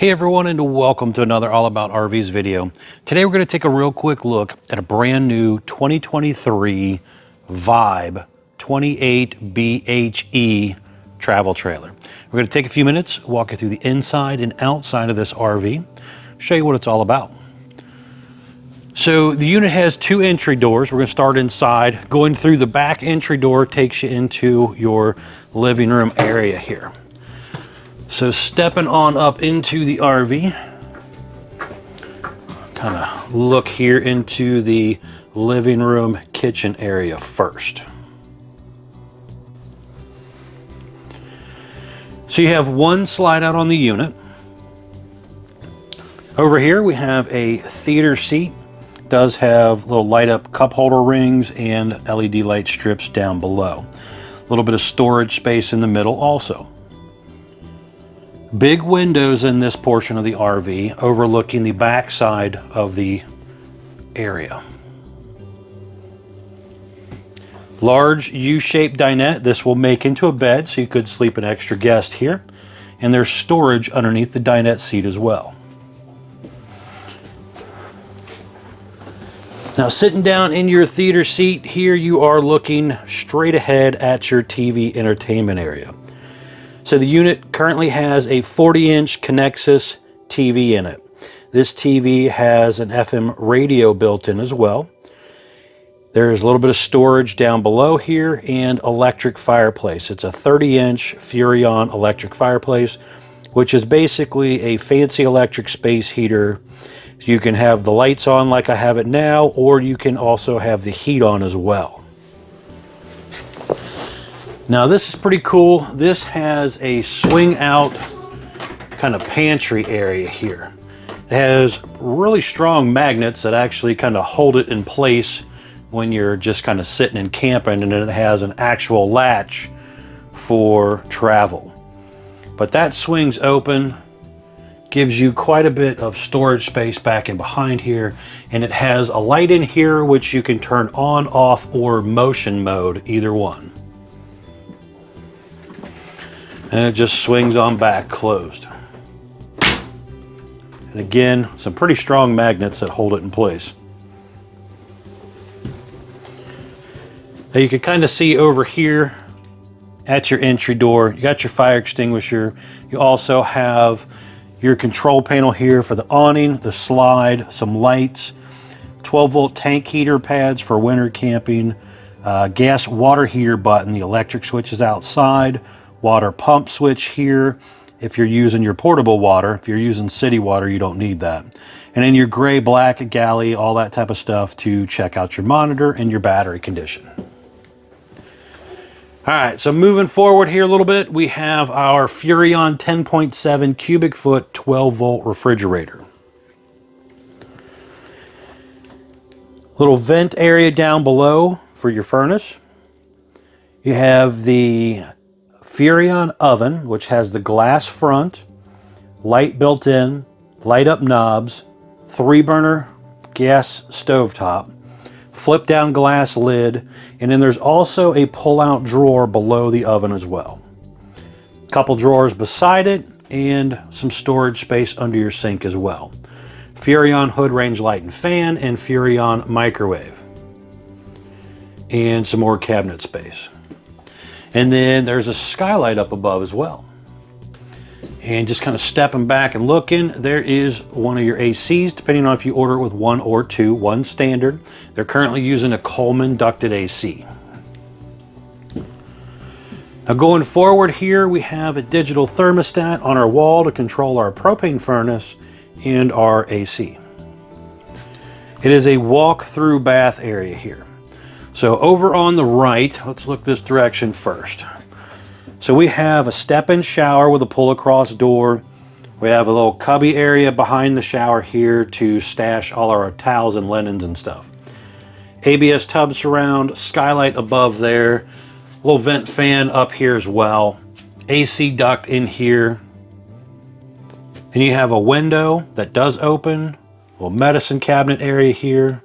Hey everyone, and welcome to another All About RVs video. Today we're going to take a real quick look at a brand new 2023 Vibe 28 BHE travel trailer. We're going to take a few minutes, walk you through the inside and outside of this RV, show you what it's all about. So the unit has two entry doors. We're going to start inside. Going through the back entry door takes you into your living room area here. So stepping on up into the RV, kind of look here into the living room kitchen area first. So you have one slide out on the unit. Over here we have a theater seat. It does have little light up cup holder rings and LED light strips down below. A little bit of storage space in the middle also. Big windows in this portion of the RV overlooking the back side of the area. Large U-shaped dinette. This will make into a bed, so you could sleep an extra guest here. And there's storage underneath the dinette seat as well. Now sitting down in your theater seat here, you are looking straight ahead at your TV entertainment area. So the unit currently has a 40-inch Connexus TV in it. This TV has an FM radio built in as well. There's a little bit of storage down below here and electric fireplace. It's a 30-inch Furrion electric fireplace, which is basically a fancy electric space heater. You can have the lights on like I have it now, or you can also have the heat on as well. Now this is pretty cool. This has a swing out kind of pantry area here. It has really strong magnets that actually kind of hold it in place when you're just kind of sitting and camping, and then it has an actual latch for travel. But that swings open, gives you quite a bit of storage space back in behind here, and it has a light in here which you can turn on, off, or motion mode, either one. And it just swings on back closed. And again, some pretty strong magnets that hold it in place. Now you can kind of see over here at your entry door, you got your fire extinguisher. You also have your control panel here for the awning, the slide, some lights, 12-volt tank heater pads for winter camping, gas water heater button, the electric switch is outside, water pump switch here if you're using your portable water. If you're using city water, you don't need that. And then your gray, black galley, all that type of stuff to check out your monitor and your battery condition. All right, so moving forward here a little bit, we have our Furrion 10.7 cubic foot 12-volt refrigerator. Little vent area down below for your furnace. You have the Furrion oven, which has the glass front, light built in, light up knobs, 3-burner gas stovetop, flip down glass lid, and then there's also a pull-out drawer below the oven as well. A couple drawers beside it and some storage space under your sink as well. Furrion hood range light and fan, and Furrion microwave, and some more cabinet space. And then there's a skylight up above as well. And just kind of stepping back and looking, there is one of your ACs, depending on if you order it with one or two, one standard. They're currently using a Coleman ducted AC. Now going forward here, we have a digital thermostat on our wall to control our propane furnace and our AC. It is a walk-through bath area here. So over on the right, let's look this direction first. So we have a step-in shower with a pull-across door. We have a little cubby area behind the shower here to stash all our towels and linens and stuff. ABS tub surround, skylight above there, little vent fan up here as well, AC duct in here. And you have a window that does open, a little medicine cabinet area here,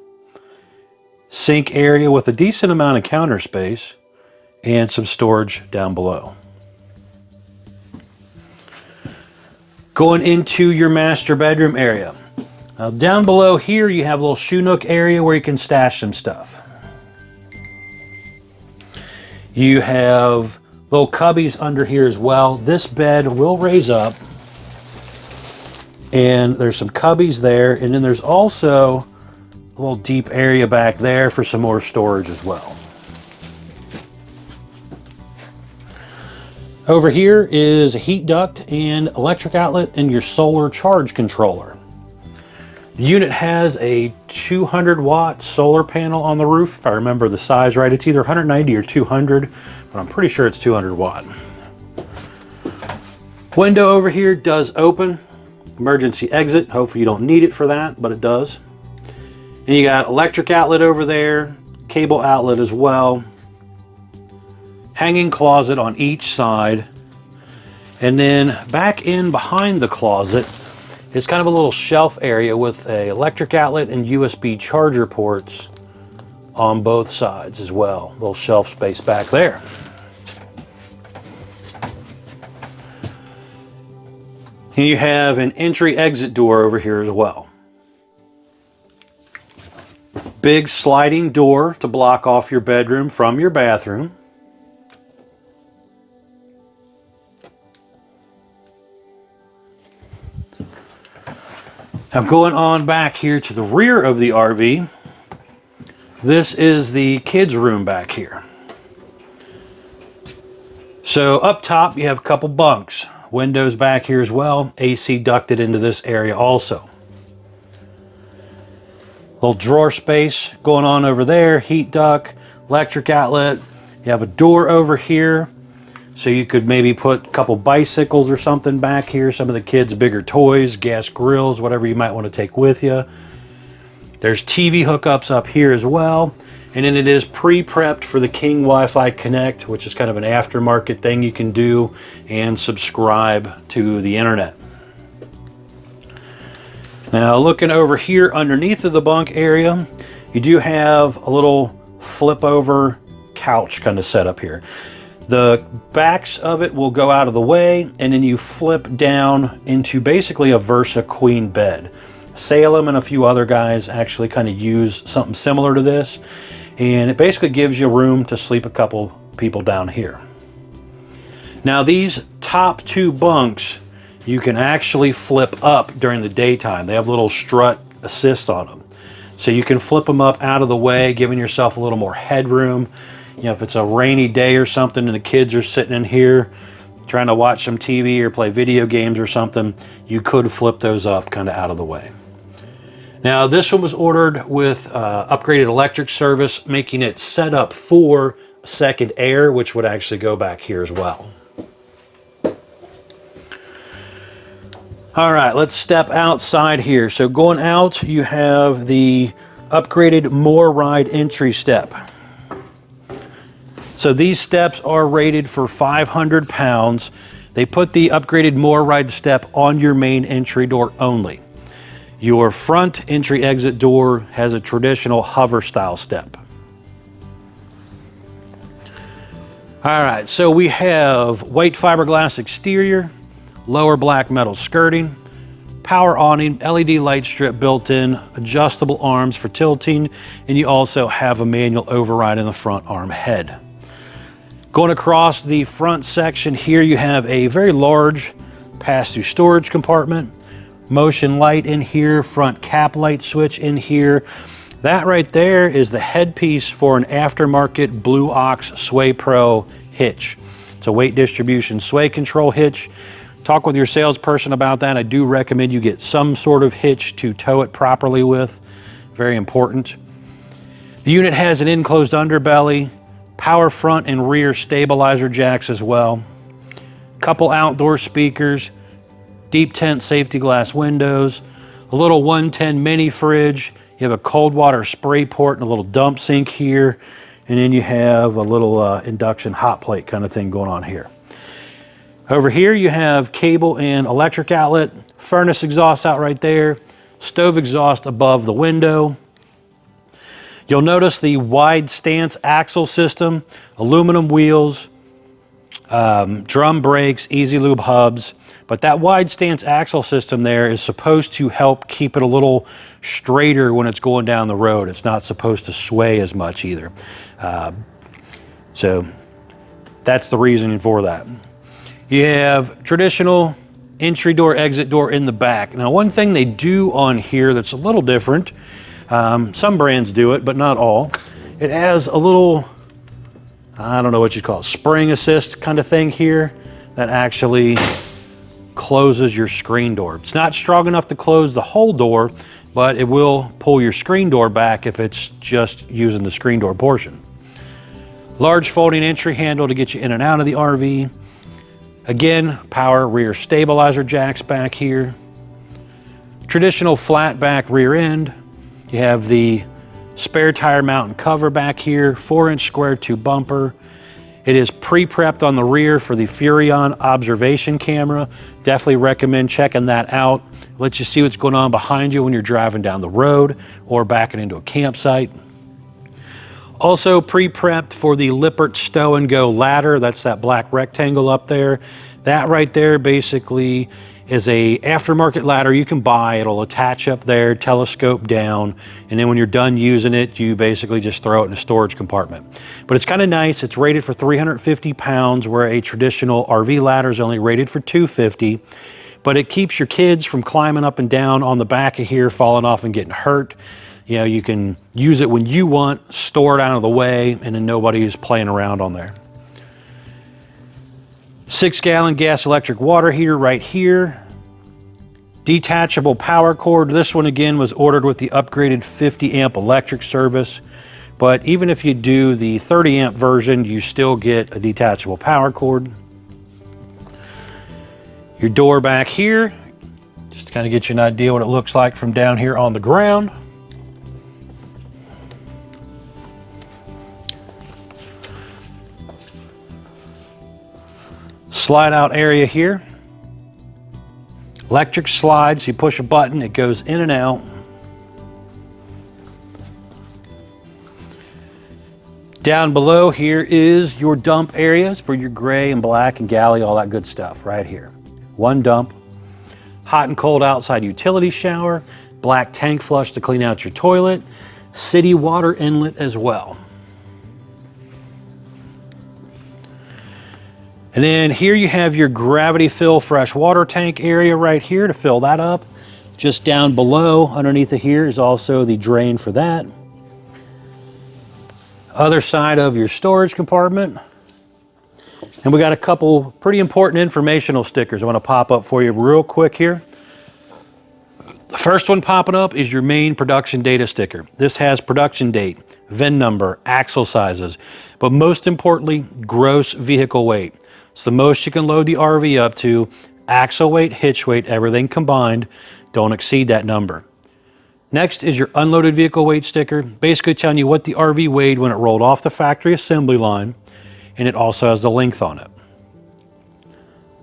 sink area with a decent amount of counter space, and some storage down below. Going into your master bedroom area. Now down below here you have a little shoe nook area where you can stash some stuff. You have little cubbies under here as well. This bed will raise up, and there's some cubbies there, and then there's also a little deep area back there for some more storage as well. Over here is a heat duct and electric outlet and your solar charge controller. The unit has a 200 watt solar panel on the roof, if I remember the size right. It's either 190 or 200, but I'm pretty sure it's 200 watt. Window over here does open, emergency exit. Hopefully you don't need it for that, but it does. And you got electric outlet over there, cable outlet as well. Hanging closet on each side. And then back in behind the closet is kind of a little shelf area with a electric outlet and USB charger ports on both sides as well. Little shelf space back there. And you have an entry exit door over here as well. Big sliding door to block off your bedroom from your bathroom. Now going on back here to the rear of the RV, this is the kids' room back here. So up top you have a couple bunks, windows back here as well, AC ducted into this area also. Little drawer space going on over there, heat duct, electric outlet. You have a door over here, so you could maybe put a couple bicycles or something back here, some of the kids' bigger toys, gas grills, whatever you might want to take with you. There's TV hookups up here as well, and then it is pre-prepped for the King Wi-Fi Connect, which is kind of an aftermarket thing you can do and subscribe to the internet. Now looking over here underneath of the bunk area, you do have a little flip over couch kind of set up here. The backs of it will go out of the way, and then you flip down into basically a Versa queen bed. Salem and a few other guys actually kind of use something similar to this, and it basically gives you room to sleep a couple people down here. Now these top two bunks you can actually flip up during the daytime. They have little strut assist on them, so you can flip them up out of the way, giving yourself a little more headroom. You know, if it's a rainy day or something and the kids are sitting in here trying to watch some TV or play video games or something, you could flip those up kind of out of the way. Now this one was ordered with upgraded electric service, making it set up for second air, which would actually go back here as well. All right, let's step outside here. So going out, you have the upgraded More Ride entry step. So these steps are rated for 500 pounds. They put the upgraded More Ride step on your main entry door only. Your front entry exit door has a traditional hover style step. All right, so we have white fiberglass exterior, lower black metal skirting, power awning, LED light strip built in, adjustable arms for tilting, and you also have a manual override in the front arm head. Going across the front section here, you have a very large pass-through storage compartment, motion light in here, front cap light switch in here. That right there is the headpiece for an aftermarket Blue Ox Sway Pro hitch. It's a weight distribution sway control hitch. Talk with your salesperson about that. I do recommend you get some sort of hitch to tow it properly with. Very important. The unit has an enclosed underbelly, power front and rear stabilizer jacks as well, couple outdoor speakers, deep tent safety glass windows, a little 110 mini fridge. You have a cold water spray port and a little dump sink here, and then you have a little induction hot plate kind of thing going on here. Over here you have cable and electric outlet, furnace exhaust out right there, stove exhaust above the window. You'll notice the wide stance axle system, aluminum wheels, drum brakes, easy lube hubs, but that wide stance axle system there is supposed to help keep it a little straighter when it's going down the road. It's not supposed to sway as much either. So that's the reasoning for that. You have traditional entry door, exit door in the back. Now, one thing they do on here that's a little different, some brands do it, but not all. It has a little, I don't know what you call it, spring assist kind of thing here that actually closes your screen door. It's not strong enough to close the whole door, but it will pull your screen door back if it's just using the screen door portion. Large folding entry handle to get you in and out of the RV. Again, power rear stabilizer jacks back here. Traditional flat back rear end. You have the spare tire mount and cover back here, 4-inch square tube bumper. It is pre-prepped on the rear for the Furion observation camera. Definitely recommend checking that out. Lets you see what's going on behind you when you're driving down the road or backing into a campsite. Also pre-prepped for the Lippert Stow and Go ladder. That's that black rectangle up there. That right there basically is a aftermarket ladder you can buy. It'll attach up there, telescope down, and then when you're done using it, you basically just throw it in a storage compartment. But it's kind of nice. It's rated for 350 pounds, where a traditional RV ladder is only rated for 250. But it keeps your kids from climbing up and down on the back of here, falling off and getting hurt. You know, you can use it when you want, store it out of the way, and then nobody's playing around on there. 6-gallon gas electric water heater right here. Detachable power cord. This one again was ordered with the upgraded 50 amp electric service. But even if you do the 30 amp version, you still get a detachable power cord. Your door back here, just to kind of get you an idea what it looks like from down here on the ground. Slide out area here. Electric slides, you push a button, it goes in and out. Down below here is your dump areas for your gray and black and galley, all that good stuff right here. One dump. Hot and cold outside utility shower. Black tank flush to clean out your toilet. City water inlet as well. And then here you have your gravity fill fresh water tank area right here to fill that up. Just down below, underneath of here, is also the drain for that. Other side of your storage compartment. And we got a couple pretty important informational stickers I want to pop up for you real quick here. The first one popping up is your main production data sticker. This has production date, VIN number, axle sizes, but most importantly, gross vehicle weight. It's the most you can load the RV up to, axle weight, hitch weight, everything combined. Don't exceed that number. Next is your unloaded vehicle weight sticker, basically telling you what the RV weighed when it rolled off the factory assembly line, and it also has the length on it.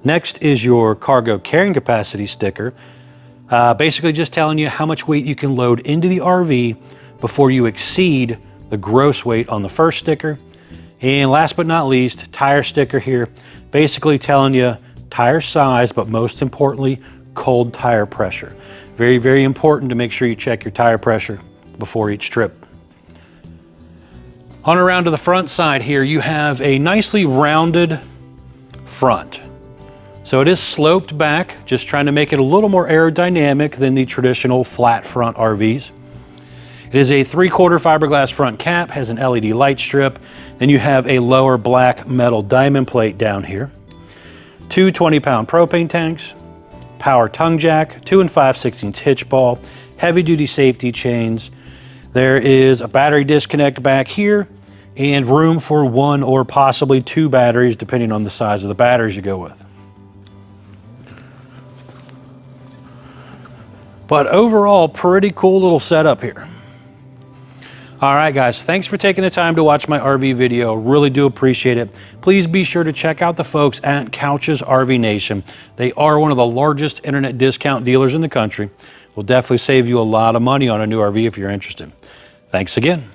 Next is your cargo carrying capacity sticker, basically just telling you how much weight you can load into the RV before you exceed the gross weight on the first sticker. And last but not least, tire sticker here, basically telling you tire size, but most importantly, cold tire pressure. Very, very important to make sure you check your tire pressure before each trip. On around to the front side here, you have a nicely rounded front. So it is sloped back, just trying to make it a little more aerodynamic than the traditional flat front RVs. It is a 3/4 fiberglass front cap, has an LED light strip. Then you have a lower black metal diamond plate down here. Two 20-pound propane tanks, power tongue jack, 2 5/16 hitch ball, heavy duty safety chains. There is a battery disconnect back here and room for 1 or possibly 2 batteries depending on the size of the batteries you go with. But overall, pretty cool little setup here. All right, guys, thanks for taking the time to watch my RV video. Really do appreciate it. Please be sure to check out the folks at Couch's RV Nation. They are one of the largest internet discount dealers in the country. Will definitely save you a lot of money on a new RV if you're interested. Thanks again.